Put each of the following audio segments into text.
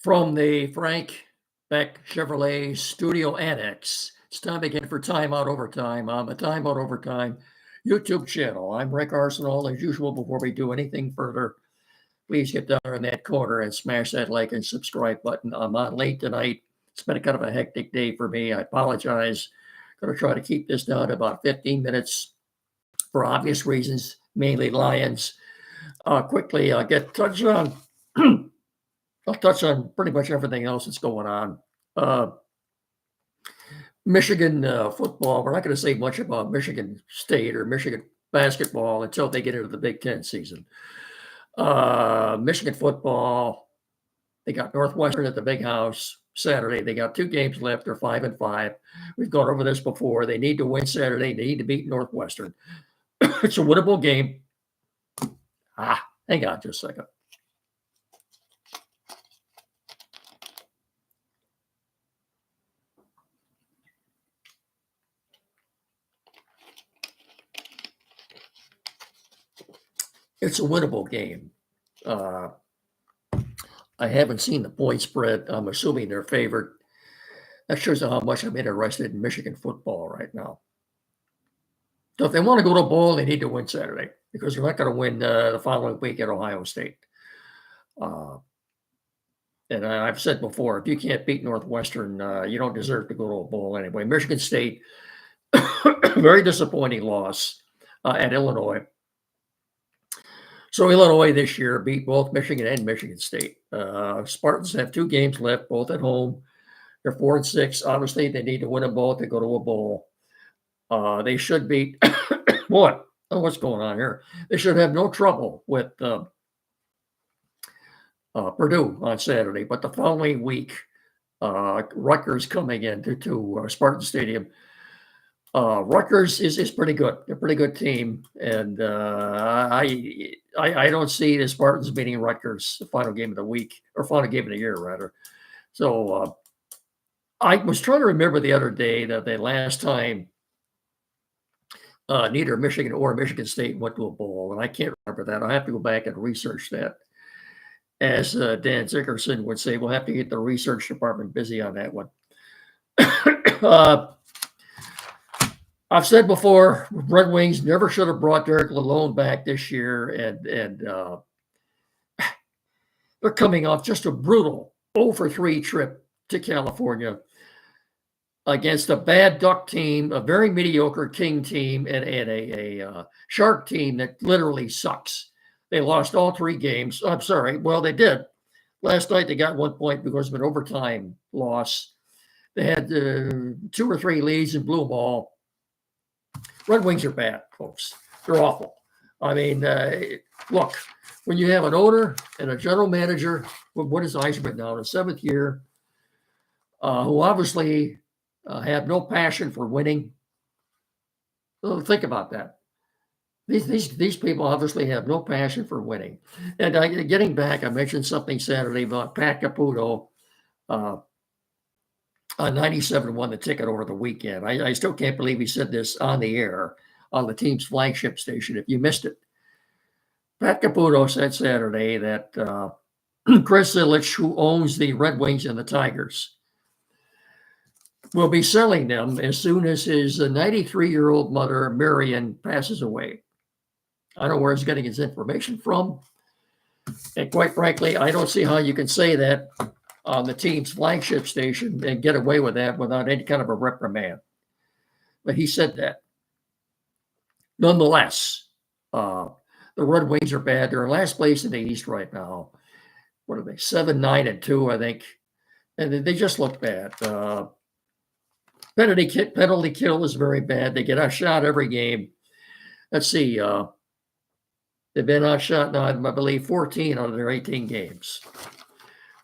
From the Frank Beck Chevrolet Studio Annex, it's time again for Time Out Overtime on the Time Out Overtime YouTube channel. I'm Rick Arsenal. As usual, before we do anything further, please get down in that corner and smash that like and subscribe button. I'm on late tonight. It's been a kind of a hectic day for me. I apologize. Going to try to keep this down to about 15 minutes for obvious reasons, mainly Lions. Quickly, I'll touch on I'll touch on pretty much everything else that's going on. Michigan football, we're not going to say much about Michigan State or Michigan basketball until they get into the Big Ten season. Michigan football, they got Northwestern at the Big House Saturday. They got 2 games left. They're 5-5. We've gone over this before. They need to win Saturday. They need to beat Northwestern. It's a winnable game. Hang on just a second. It's a winnable game. I haven't seen the point spread. I'm assuming they're favored. That shows how much I'm interested in Michigan football right now. So if they want to go to a bowl, they need to win Saturday because they're not going to win the following week at Ohio State. And I've said before, if you can't beat Northwestern, you don't deserve to go to a bowl anyway. Michigan State, very disappointing loss at Illinois. So Illinois this year beat both Michigan and Michigan State. Spartans have 2 games left, both at home. They're 4-6. Obviously, they need to win them both to go to a bowl. They should beat what? Oh, what's going on here? They should have no trouble with Purdue on Saturday. But the following week, Rutgers coming into Spartan Stadium. Rutgers is pretty good. They're a pretty good team, and I don't see the Spartans beating Rutgers the final game of the week or final game of the year rather. So I was trying to remember the other day that the last time neither Michigan or Michigan State went to a bowl, and I can't remember that. I have to go back and research that. As Dan Zickerson would say, we'll have to get the research department busy on that one. I've said before, Red Wings never should have brought Derek Lalonde back this year, and they're coming off just a brutal 0-3 trip to California against a bad Duck team, a very mediocre King team, and a Shark team that literally sucks. They lost all 3 games. I'm sorry. Well, they did. Last night they got 1 point because of an overtime loss. They had 2 or 3 leads and blew them all. Red Wings are bad, folks. They're awful. I mean, look, when you have an owner and a general manager, what is Eisman now, in his 7th year, who obviously have no passion for winning. So think about that. These people obviously have no passion for winning. And getting back, I mentioned something Saturday about Pat Caputo. 97 won the ticket over the weekend. I still can't believe he said this on the air on the team's flagship station. If you missed it, Pat Caputo said Saturday that Chris Ilitch, who owns the Red Wings and the Tigers, will be selling them as soon as his 93-year-old mother, Marion, passes away. I don't know where he's getting his information from. And quite frankly, I don't see how you can say that on the team's flagship station and get away with that without any kind of a reprimand. But he said that. Nonetheless, the Red Wings are bad. They're in last place in the East right now. What are they? 7-9-2, I think. And they just look bad. Penalty kill is very bad. They get outshot every game. Let's see. They've been outshot now, I believe, 14 out of their 18 games.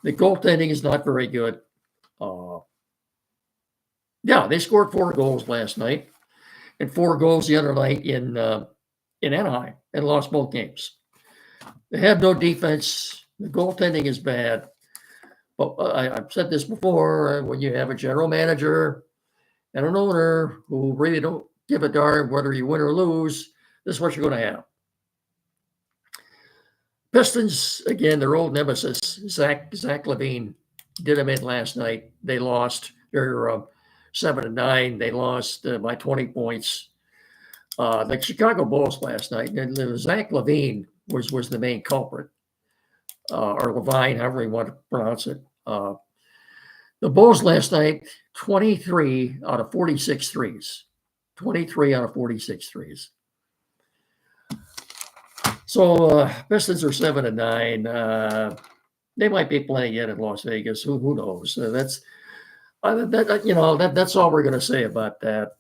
The goaltending is not very good. They scored 4 goals last night and 4 goals the other night in Anaheim and lost both games. They have no defense. The goaltending is bad. But I've said this before, when you have a general manager and an owner who really don't give a darn whether you win or lose, this is what you're going to have. Pistons, again, their old nemesis, Zach LaVine, did them in last night. They lost. They're 7-9. They lost by 20 points. The Chicago Bulls last night. Zach LaVine was the main culprit, or Levine, however you want to pronounce it. The Bulls last night, 23 out of 46 threes. 23 out of 46 threes. So Pistons are 7-9. They might be playing yet in Las Vegas. Who knows? That's all we're going to say about that.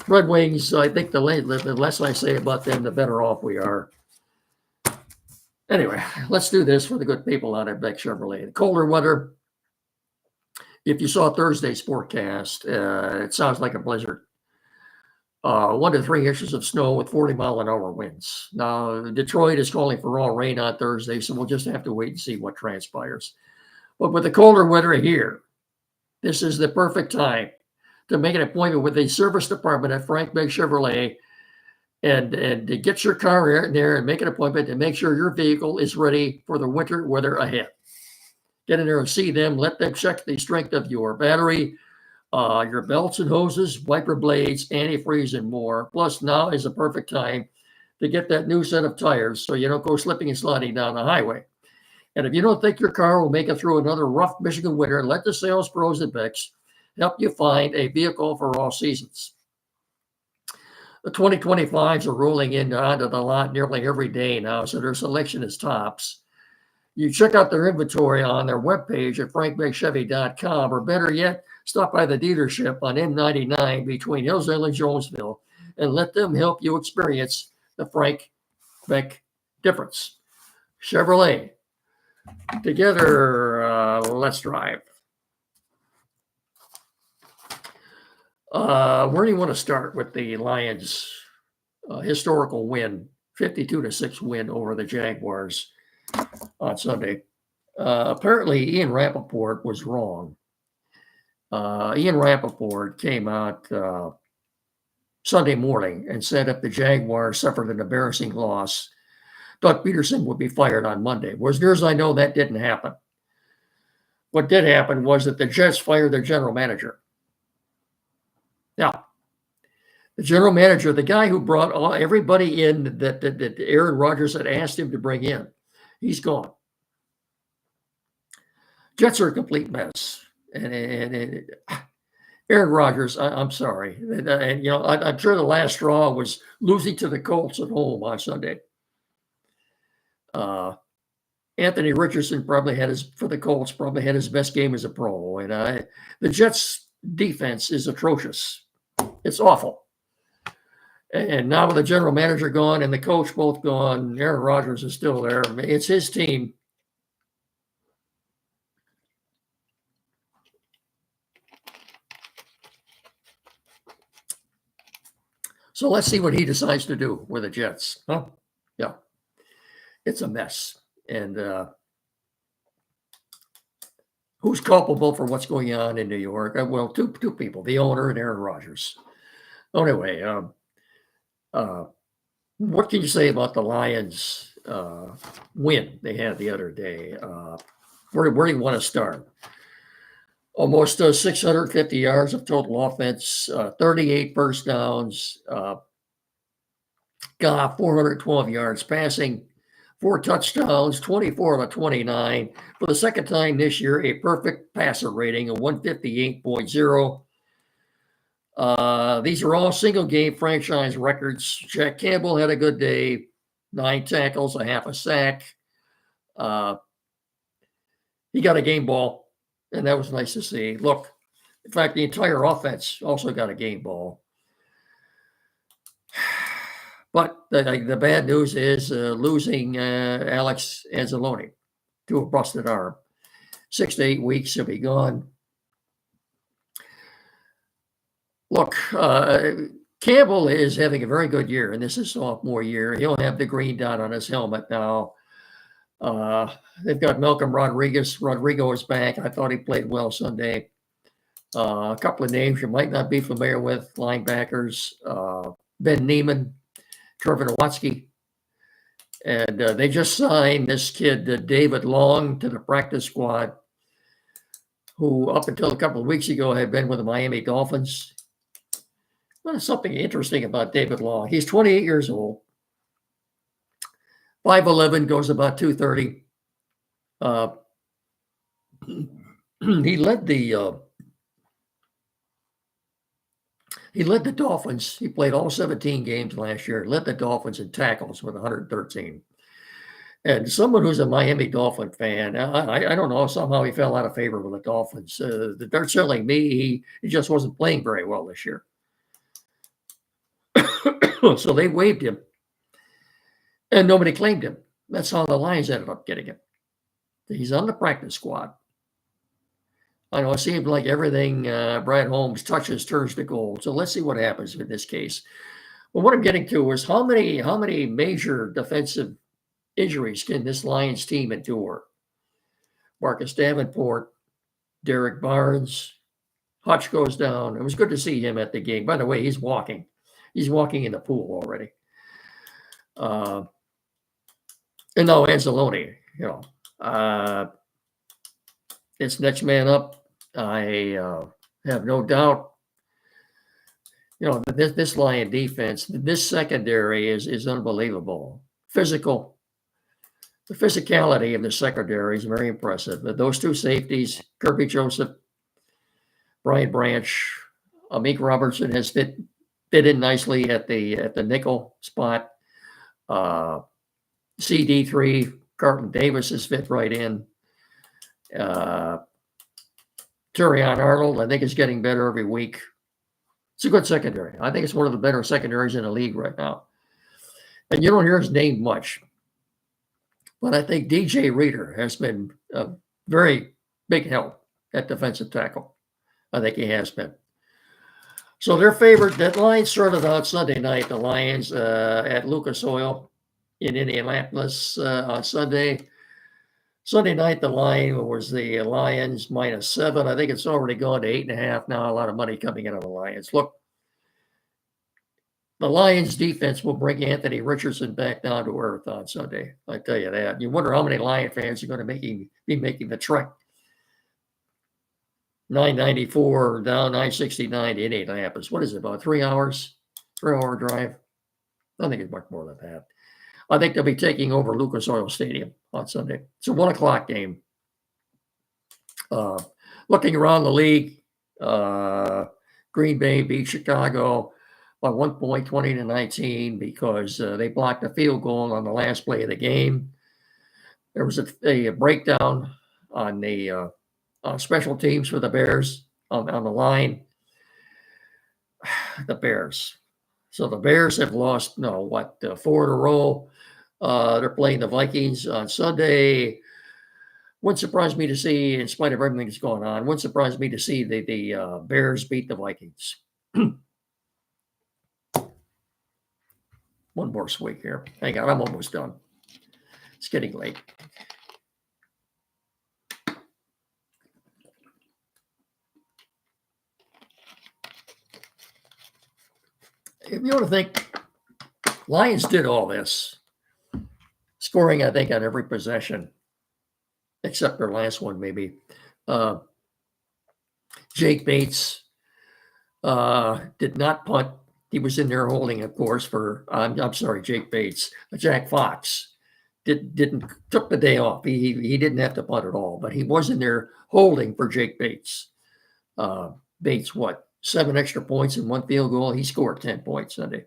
Red Wings, I think the less I say about them, the better off we are. Anyway, let's do this for the good people out at Beck Chevrolet. The colder weather. If you saw Thursday's forecast, it sounds like a blizzard. 1 to 3 inches of snow with 40-mile-an-hour winds. Now, Detroit is calling for all rain on Thursday, so we'll just have to wait and see what transpires. But with the colder weather here, this is the perfect time to make an appointment with the service department at Frank Beck Chevrolet and to get your car in there and make an appointment to make sure your vehicle is ready for the winter weather ahead. Get in there and see them. Let them check the strength of your battery, your belts and hoses, wiper blades, antifreeze, and more. Plus, now is the perfect time to get that new set of tires so you don't go slipping and sliding down the highway. And if you don't think your car will make it through another rough Michigan winter, let the sales pros at Beck's help you find a vehicle for all seasons. The 2025s are rolling in onto the lot nearly every day now, so their selection is tops. You check out their inventory on their webpage at frankbeckchevy.com, or better yet, stop by the dealership on M99 between Hillsdale and Jonesville and let them help you experience the Frank Beck difference. Chevrolet. Together, let's drive. Where do you want to start with the Lions' historical win, 52-6 win over the Jaguars on Sunday? Apparently, Ian Rappaport was wrong. Ian Rappaport came out Sunday morning and said if the Jaguars suffered an embarrassing loss, Doug Peterson would be fired on Monday. Well, as near as I know, that didn't happen. What did happen was that the Jets fired their general manager. Now, the general manager, the guy who brought everybody in that Aaron Rodgers had asked him to bring in, he's gone. Jets are a complete mess. And Aaron Rodgers, I'm sorry. And I'm sure the last straw was losing to the Colts at home on Sunday. Anthony Richardson probably had his best game as a pro. And the Jets defense is atrocious. It's awful. And now with the general manager gone and the coach both gone, Aaron Rodgers is still there. It's his team. So let's see what he decides to do with the Jets. Huh? Yeah. It's a mess. And who's culpable for what's going on in New York? Well, two people, the owner and Aaron Rodgers. Anyway, what can you say about the Lions win they had the other day? Where do you want to start? Almost 650 yards of total offense, 38 first downs, got 412 yards passing, 4 touchdowns, 24 out of 29. For the second time this year, a perfect passer rating of 158.0. These are all single-game franchise records. Jack Campbell had a good day, 9 tackles, a half a sack. He got a game ball, and that was nice to see. Look, in fact, the entire offense also got a game ball. But the bad news is losing Alex Anzalone to a busted arm. 6 to 8 weeks, he'll be gone. Look, Campbell is having a very good year, and this is sophomore year. He'll have the green dot on his helmet now. They've got Malcolm Rodriguez. Rodrigo is back. I thought he played well Sunday. A couple of names you might not be familiar with, linebackers, Ben Neiman, Trevor Nowatzki. And they just signed this kid, David Long, to the practice squad. who up until a couple of weeks ago had been with the Miami Dolphins. Well, something interesting about David Long. He's 28 years old, 5'11", goes about 230. He led the Dolphins. He played all 17 games last year. Led the Dolphins in tackles with 113. And someone who's a Miami Dolphin fan, I don't know, somehow he fell out of favor with the Dolphins. They're telling me he just wasn't playing very well this year. So they waived him, and nobody claimed him. That's how the Lions ended up getting him. He's on the practice squad. I know it seems like everything Brad Holmes touches turns to gold. So let's see what happens in this case. Well, what I'm getting to is how many major defensive injuries can this Lions team endure? Marcus Davenport, Derek Barnes, Hutch goes down. It was good to see him at the game. By the way, he's walking. He's walking in the pool already. And now Anzalone, it's next man up. I have no doubt. This Lion defense, this secondary is unbelievable. Physical. The physicality of the secondary is very impressive. But those two safeties, Kirby Joseph, Brian Branch, Amik Robertson has fit in nicely at the nickel spot. CD3, Carlton Davis has fit right in. Turion Arnold, I think, is getting better every week. It's a good secondary. I think it's one of the better secondaries in the league right now. And you don't hear his name much. But I think DJ Reader has been a very big help at defensive tackle. I think he has been. So their favorite, that line started out Sunday night, the Lions at Lucas Oil in Indianapolis on Sunday. Sunday night, the line was the Lions -7. I think it's already gone to 8.5 now. A lot of money coming in on the Lions. Look, the Lions defense will bring Anthony Richardson back down to earth on Sunday. I tell you that. You wonder how many Lion fans are going to be making the trek. 994 down 969 to Indianapolis. What is it, about 3 hours? 3-hour drive? I think it's much more than that. I think they'll be taking over Lucas Oil Stadium on Sunday. It's a 1 o'clock game. Looking around the league, Green Bay beat Chicago by 1 point, 20-19, because they blocked a field goal on the last play of the game. There was a breakdown on the special teams for the Bears on the line. The Bears. So the Bears have lost, 4 in a row. They're playing the Vikings on Sunday. Wouldn't surprise me to see, in spite of everything that's going on, wouldn't surprise me to see the Bears beat the Vikings. One more swig here. Hang on, I'm almost done. It's getting late. If you want to think, Lions did all this, scoring, I think, on every possession, except their last one, maybe. Jake Bates did not punt. He was in there holding, of course, Jake Bates. Jack Fox took the day off. He didn't have to punt at all, but he was in there holding for Jake Bates. Bates, 7 extra points and 1 field goal. He scored 10 points Sunday.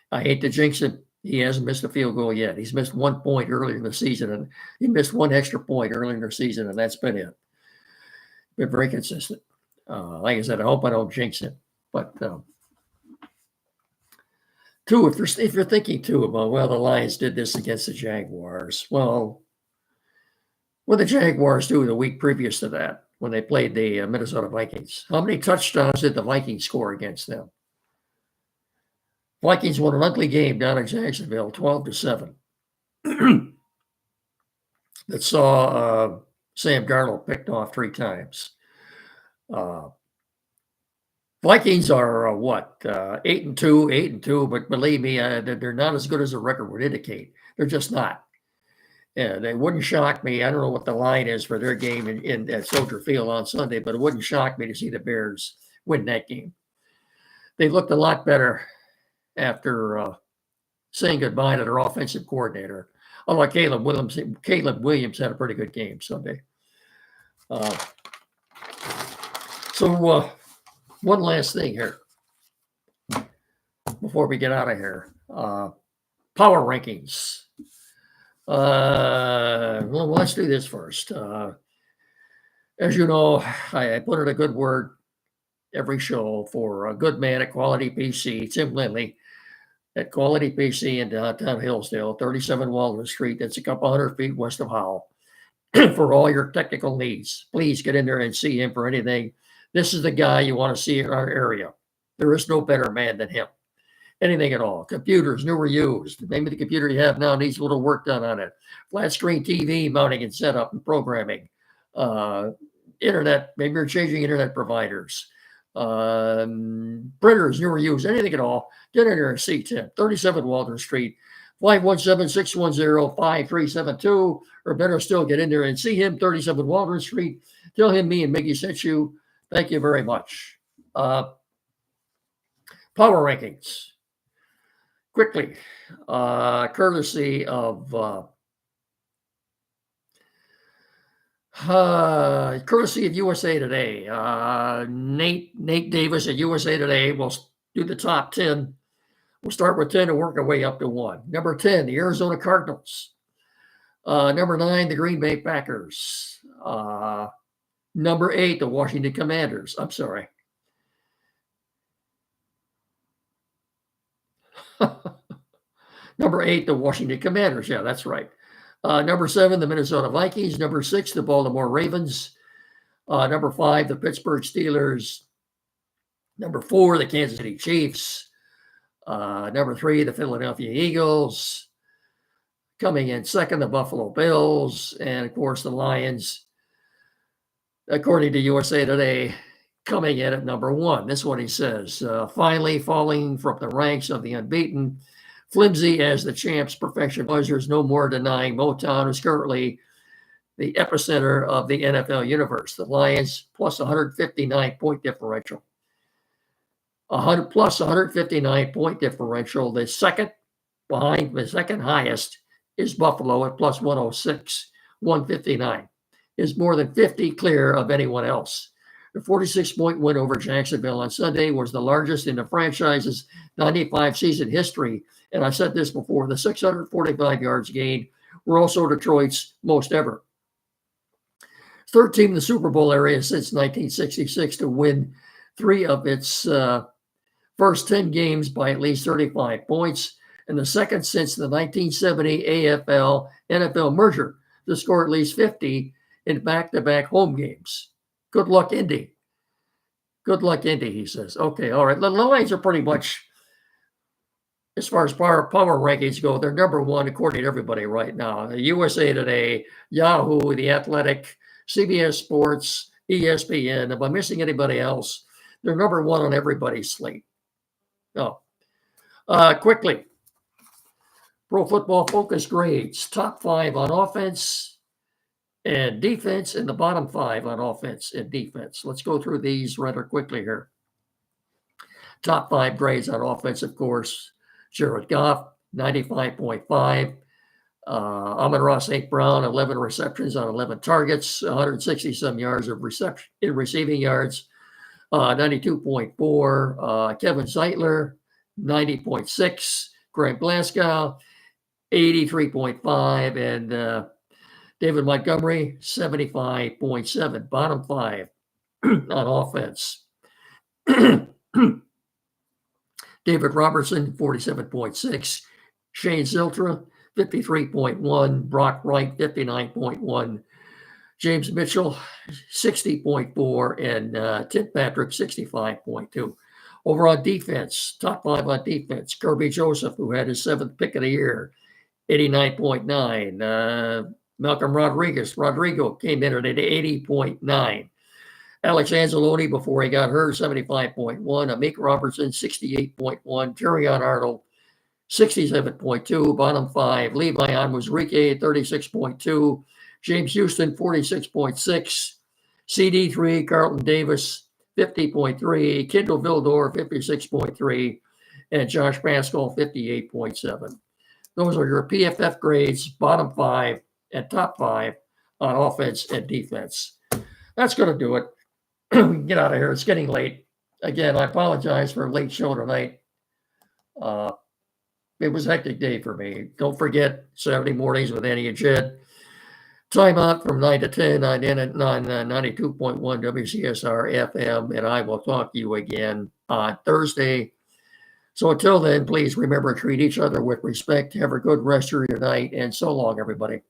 I hate to jinx it. He hasn't missed a field goal yet. He's missed 1 point earlier in the season, and he missed 1 extra point earlier in the season, and that's been it. Been very consistent. Like I said, I hope I don't jinx it. But two, if you're thinking too about, the Lions did this against the Jaguars. Well, what did the Jaguars do the week previous to that when they played the Minnesota Vikings? How many touchdowns did the Vikings score against them? Vikings won an ugly game down in Jacksonville, 12-7. That saw Sam Darnold picked off 3 times. Vikings are 8-2, but believe me, they're not as good as the record would indicate. They're just not. And it wouldn't shock me. I don't know what the line is for their game at Soldier Field on Sunday, but it wouldn't shock me to see the Bears win that game. They looked a lot better after saying goodbye to their offensive coordinator. Although Caleb Williams had a pretty good game Sunday. So one last thing here before we get out of here. Power rankings. Well, let's do this first. As you know, I put in a good word every show for a good man at Quality PC, Tim Lindley, at Quality PC in downtown Hillsdale, 37 Walnut Street. That's a couple hundred feet west of Howell. For all your technical needs, please get in there and see him for anything. This is the guy you want to see in our area. There is no better man than him. Anything at all. Computers, new or used. Maybe the computer you have now needs a little work done on it. Flat screen TV mounting and setup and programming. Internet, maybe you're changing internet providers. Printers, new or used. Anything at all. Get in there and see Tim. 37 Walton Street, 517-610-5372. Or better still, get in there and see him, 37 Walton Street. Tell him me and Mickey sent you. Thank you very much. Power rankings. Quickly, courtesy of USA Today. Nate Davis at USA Today will do the top 10. We'll start with 10 and work our way up to 1. Number 10, the Arizona Cardinals. Number 9, the Green Bay Packers. Number 8, the Washington Commanders. I'm sorry. Number 8, the Washington Commanders. Yeah, that's right. Number 7, the Minnesota Vikings. Number 6, the Baltimore Ravens. Number 5, the Pittsburgh Steelers. Number 4, the Kansas City Chiefs. Number 3, the Philadelphia Eagles. Coming in second, the Buffalo Bills. And, of course, the Lions, according to USA Today, coming in at number 1. This is what he says. Finally falling from the ranks of the unbeaten, flimsy as the champs, perfection pleasures, no more denying Motown is currently the epicenter of the NFL universe. The Lions plus 159-point differential. 100 plus 159-point differential. The second highest is Buffalo at plus 106. 159 is more than 50 clear of anyone else. The 46-point win over Jacksonville on Sunday was the largest in the franchise's 95-season history. And I said this before, the 645 yards gained were also Detroit's most ever. Third team in the Super Bowl area since 1966 to win 3 of its first 10 games by at least 35 points, and the second since the 1970 AFL-NFL merger to score at least 50 in back-to-back home games. Good luck, Indy. Good luck, Indy, he says. Okay, all right. The Lions are pretty much, as far as power rankings go, they're number 1 according to everybody right now. USA Today, Yahoo, The Athletic, CBS Sports, ESPN. If I'm missing anybody else, they're number 1 on everybody's slate. Oh, quickly. Pro Football Focus grades. Top 5 on offense and defense, and the bottom 5 on offense and defense. Let's go through these rather quickly here. Top 5 grades on offense, of course. Jared Goff, 95.5. Amon-Ra St. Brown, 11 receptions on 11 targets, 160-some yards of receiving yards, 92.4. Kevin Zeitler, 90.6. Greg Glasgow, 83.5. And David Montgomery, 75.7. Bottom 5 on offense. David Robertson, 47.6. Shane Ziltra, 53.1. Brock Wright, 59.1. James Mitchell, 60.4. And Tim Patrick, 65.2. Over on defense, top 5 on defense. Kirby Joseph, who had his 7th pick of the year, 89.9. Malcolm Rodrigo came in at 80.9. Alex Anzalone, before he got hurt, 75.1. Amik Robertson, 68.1. Terrion Arnold, 67.2. Bottom 5, Levi Onwuzurike, 36.2. James Houston, 46.6. CD3, Carlton Davis, 50.3. Kendall Vildor, 56.3. And Josh Pascal, 58.7. Those are your PFF grades, bottom 5 and top 5 on offense and defense. That's going to do it. Get out of here. It's getting late. Again, I apologize for a late show tonight. It was a hectic day for me. Don't forget, Saturday mornings with Annie and Jed. Time out from 9 to 10 on 92.1 WCSR FM, and I will talk to you again on Thursday. So until then, please remember to treat each other with respect. Have a good rest of your night, and so long, everybody.